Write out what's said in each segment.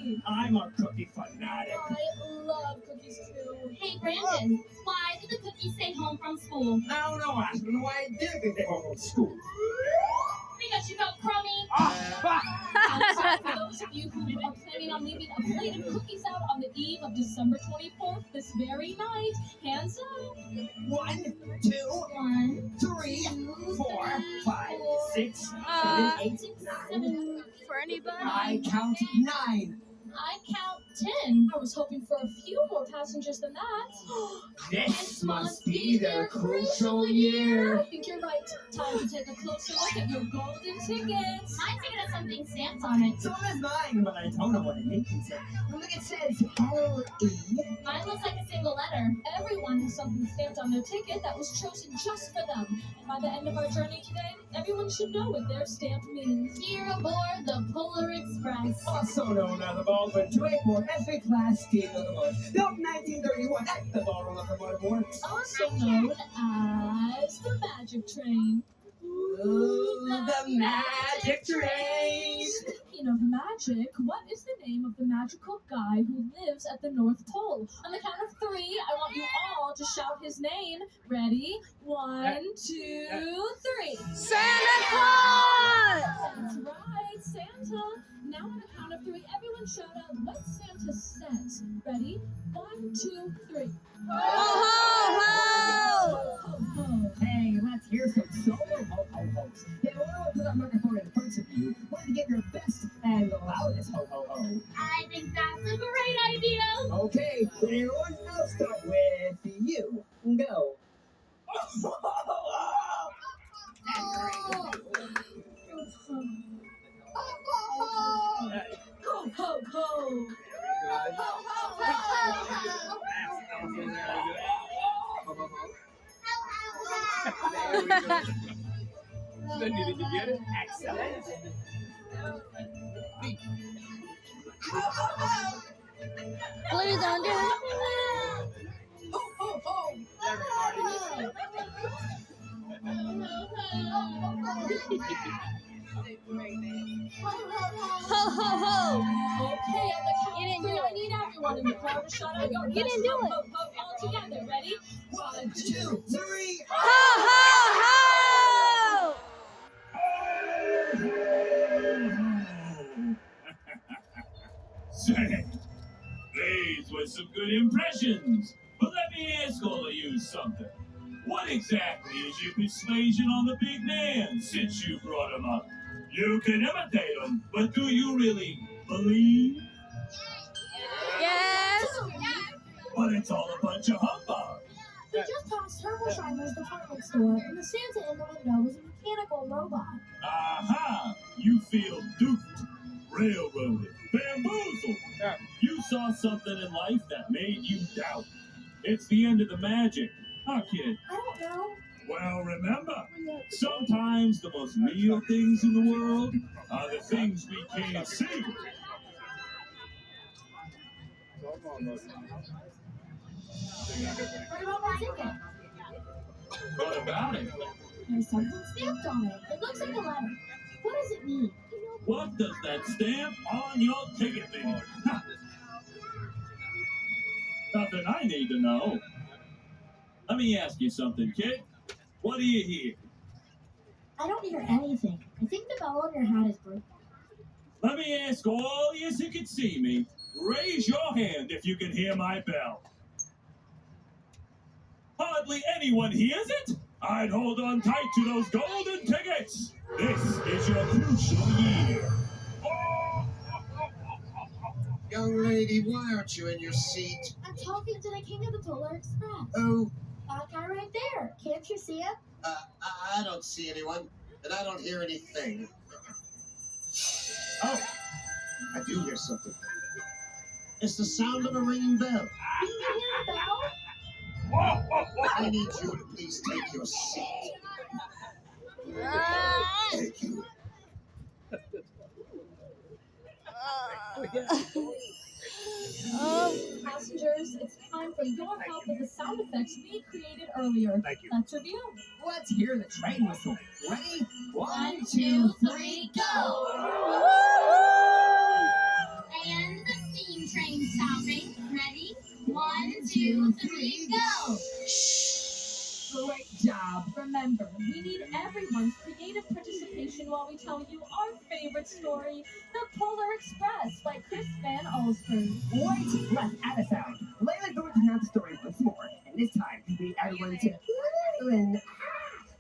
cookie. I'm a cookie fanatic. I love cookies too. Hey, Brandon, why did the cookie stay home from school? I don't know, Aspen. Why did they go to school? Because you felt crummy. Also, for those of you who are planning on leaving a plate of cookies out on the eve of December 24th, this very night, hands up. 1, 2, 1, 3, 4, 5, 6, 7, 8, 9. For anybody? I count 9. I count 10. I was hoping for a few more passengers than that. This must be their crucial year. I think you're right. Time to take a closer look at your golden tickets. My ticket has something stamped on it. So does mine, but I don't know what it means. Look, it says L-E. Mine looks like a single letter. Everyone has something stamped on their ticket that was chosen just for them. And by the end of our journey today, everyone should know what their stamp means. Here aboard the Polar Express. Also known as the Baldwin 284 FA Class Steam Locomotive. Built 1931 at the Ballroom Locomotive. Also known as the Magic Train. Ooh, the Magic Train! Speaking of magic, what is the name of the magical guy who lives at the North Pole? On the count of 3, I want you all to shout his name. Ready? 1, 2, 3. Santa Claus! That's right, Santa. Now on the count of 3, everyone shout out what Santa says. Ready? 1, 2, 3. Ho, ho, ho! Ho, ho. Hey, let's hear some solo ho-ho-hos. Hey, when I put that microphone in front of you, why don't you get your best and loudest ho-ho-ho? I think that's a great idea. Okay, everyone, I'll start with you. Go. Ho, ho, ho. Did you get it? Excellent. Please don't do it. Ho, ho, ho! Okay, at the count You of didn't 3, do I need everyone in the car to shout out your You best didn't do ho, it. ho, ho, all together. Ready? 1, 2, 3. Ho, ho, ho! Say, these were some good impressions. But let me ask all of you something. What exactly is your persuasion on the big man since you brought him up? You can imitate him, but do you really believe? Yes! But it's all a bunch of humbug. We just passed Herbersheimer's department store, and the Santa in the window was a mechanical robot. Aha! You feel duped, railroaded, bamboozled. You saw something in life that made you doubt. It's the end of the magic, huh, kid? I don't know. Well, remember, sometimes the most real things in the world are the things we can't see. What about my ticket? What about it? There's something stamped on it. It looks like a letter. What does it mean? What does that stamp on your ticket mean? Ha! Nothing I need to know. Let me ask you something, kid. What do you hear? I don't hear anything. I think the bell on your hat is broken. Let me ask all yous who can see me. Raise your hand if you can hear my bell. Hardly anyone hears it. I'd hold on tight to those golden tickets. This is your crucial year. Young lady, why aren't you in your seat? I'm talking to the king of the Polar Express. Oh, That guy right there. Can't you see him? I don't see anyone, and I don't hear anything. Oh, I do hear something. It's the sound of a ringing bell. You can hear the bell? I need you to please take your seat. Thank you. Passengers, it's time for your help with the sound effects we created earlier. Thank you. Let's review. Let's hear the train whistle. Ready? 1, 2, 3, go! And the 2, 3, go! Great job. Remember, we need everyone's creative participation while we tell you our favorite story, The Polar Express by Chris Van Allsburg. Wait, let's add a sound. Layla's going to have the story once more, and this time we need everyone to ooh and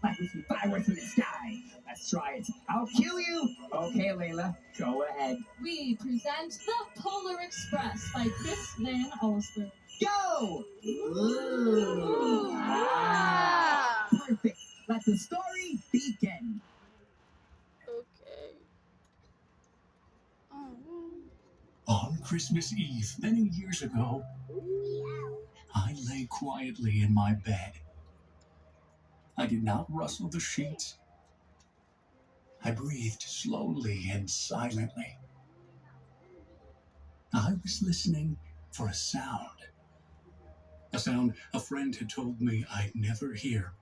like we see fireworks in the sky. Let's try it. I'll kill you. Okay, Layla, go ahead. We present The Polar Express by Chris Van Allsburg. Go! Ooh. Ah. Perfect. Let the story begin. Okay. On Christmas Eve, many years ago, I lay quietly in my bed. I did not rustle the sheets. I breathed slowly and silently. I was listening for a sound. A sound a friend had told me I'd never hear.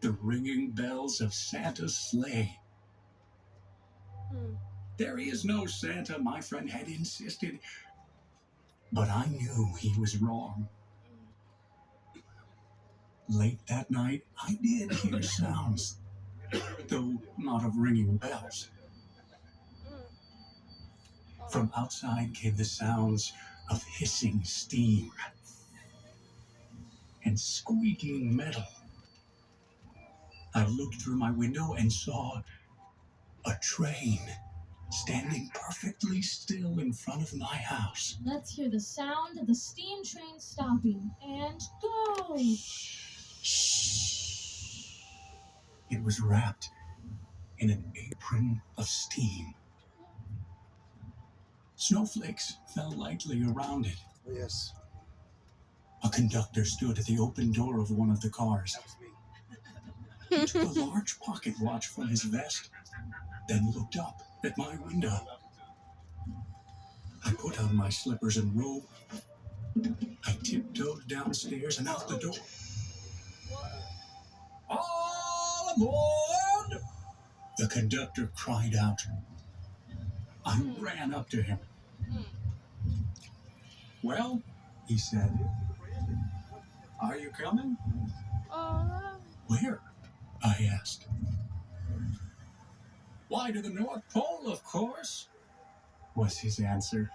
The ringing bells of Santa's sleigh. There is no Santa, my friend had insisted. But I knew he was wrong. Late that night, I did hear sounds, though not of ringing bells. From outside came the sounds of hissing steam and squeaking metal. I looked through my window and saw a train standing perfectly still in front of my house. Let's hear the sound of the steam train stopping. And go! It was wrapped in an apron of steam. Snowflakes fell lightly around it. Yes, A conductor stood at the open door of one of the cars. that was me. He took a large pocket watch from his vest, then looked up at my window. I put on my slippers and robe. I tiptoed downstairs and out the door. All aboard! The conductor cried out. I ran up to him. Well, he said, are you coming? Where? I asked. Why, to the North Pole, of course, was his answer.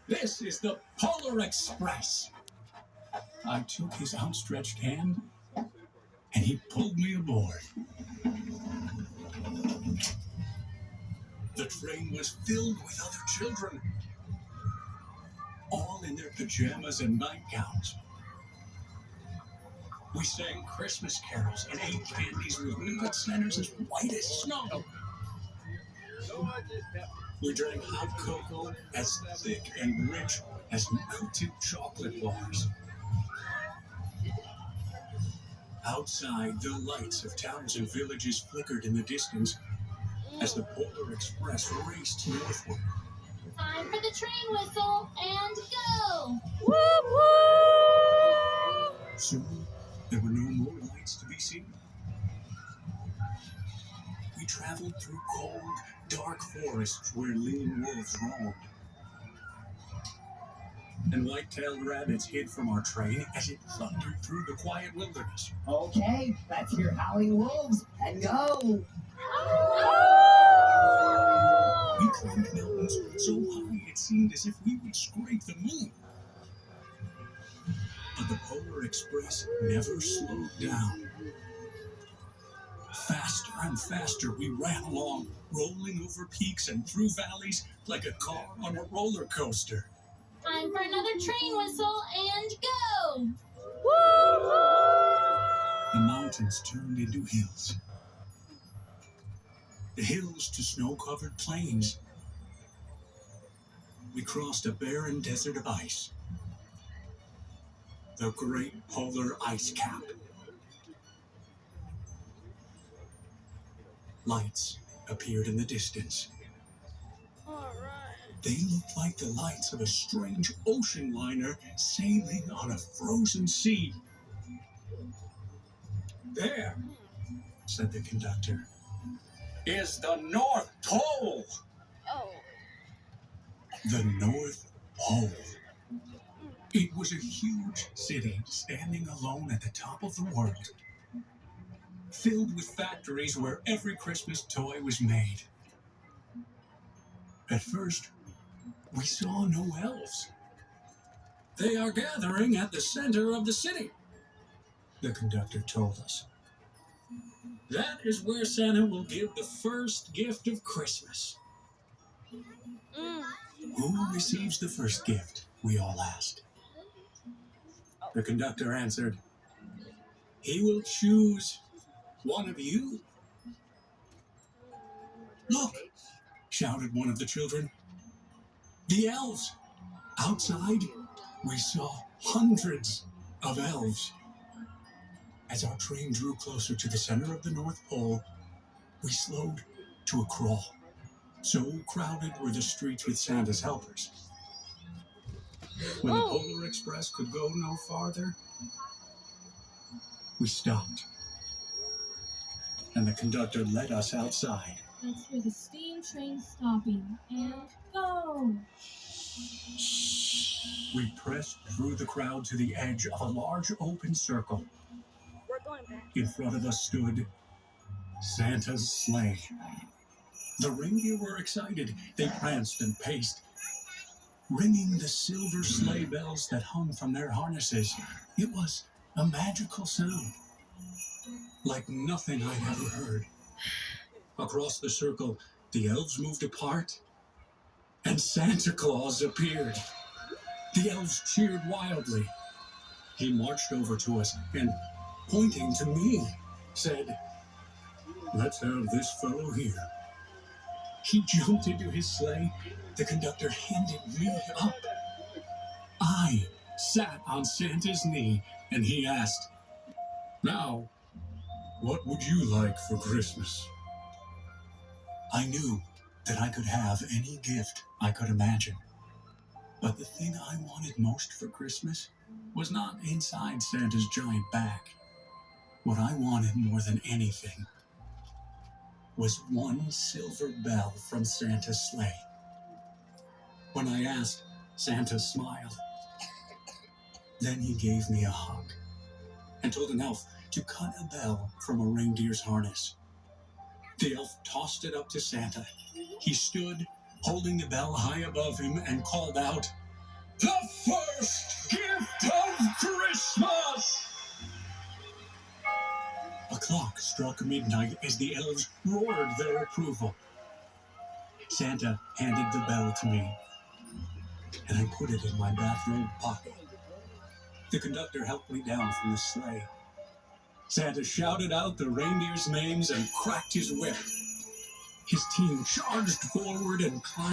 This is the Polar Express. I took his outstretched hand, and he pulled me aboard. The train was filled with other children, all in their pajamas and nightgowns. We sang Christmas carols and ate candies with milk centers as white as snow. We drank hot cocoa as thick and rich as melted chocolate bars. Outside, the lights of towns and villages flickered in the distance as the Polar Express raced northward. Time for the train whistle and go! Whoop whoop! Soon, there were no more lights to be seen. We traveled through cold, dark forests where lean wolves roamed. And white-tailed rabbits hid from our train as it thundered through the quiet wilderness. Okay, let's hear howling wolves and go. We climbed mountains so high it seemed as if we would scrape the moon. But the Polar Express never slowed down. Faster and faster we ran along, rolling over peaks and through valleys like a car on a roller coaster. Time for another train whistle and go! The mountains turned into hills. The hills to snow-covered plains. We crossed a barren desert of ice. The Great Polar Ice Cap. Lights appeared in the distance. They looked like the lights of a strange ocean liner sailing on a frozen sea. There, said the conductor, is the North Pole. Oh. The North Pole. It was a huge city standing alone at the top of the world, filled with factories where every Christmas toy was made. At first, we saw no elves. They are gathering at the center of the city, the conductor told us. That is where Santa will give the first gift of Christmas. Who receives the first gift? We all asked. The conductor answered, he will choose one of you. Look, shouted one of the children. The elves. Outside, we saw hundreds of elves. As our train drew closer to the center of the North Pole, we slowed to a crawl. So crowded were the streets with Santa's helpers. When the Polar Express could go no farther, we stopped. And the conductor led us outside. Let's hear the steam train stopping. And go! We pressed through the crowd to the edge of a large open circle. We're going back. In front of us stood Santa's sleigh. The reindeer were excited. They pranced and paced, ringing the silver sleigh bells that hung from their harnesses. It was a magical sound, like nothing I'd ever heard. Across the circle, the elves moved apart, and Santa Claus appeared. The elves cheered wildly. He marched over to us and, pointing to me, said, let's have this fellow here. He jumped into his sleigh. The conductor handed me up. I sat on Santa's knee, and he asked, now, what would you like for Christmas? I knew that I could have any gift I could imagine. But the thing I wanted most for Christmas was not inside Santa's giant bag. What I wanted more than anything was one silver bell from Santa's sleigh. When I asked, Santa smiled. Then he gave me a hug and told an elf to cut a bell from a reindeer's harness. The elf tossed it up to Santa. He stood, holding the bell high above him, and called out, the first gift of Christmas! A clock struck midnight as the elves roared their approval. Santa handed the bell to me, and I put it in my bathrobe pocket. The conductor helped me down from the sleigh. Santa shouted out the reindeers' names and cracked his whip. His team charged forward and climbed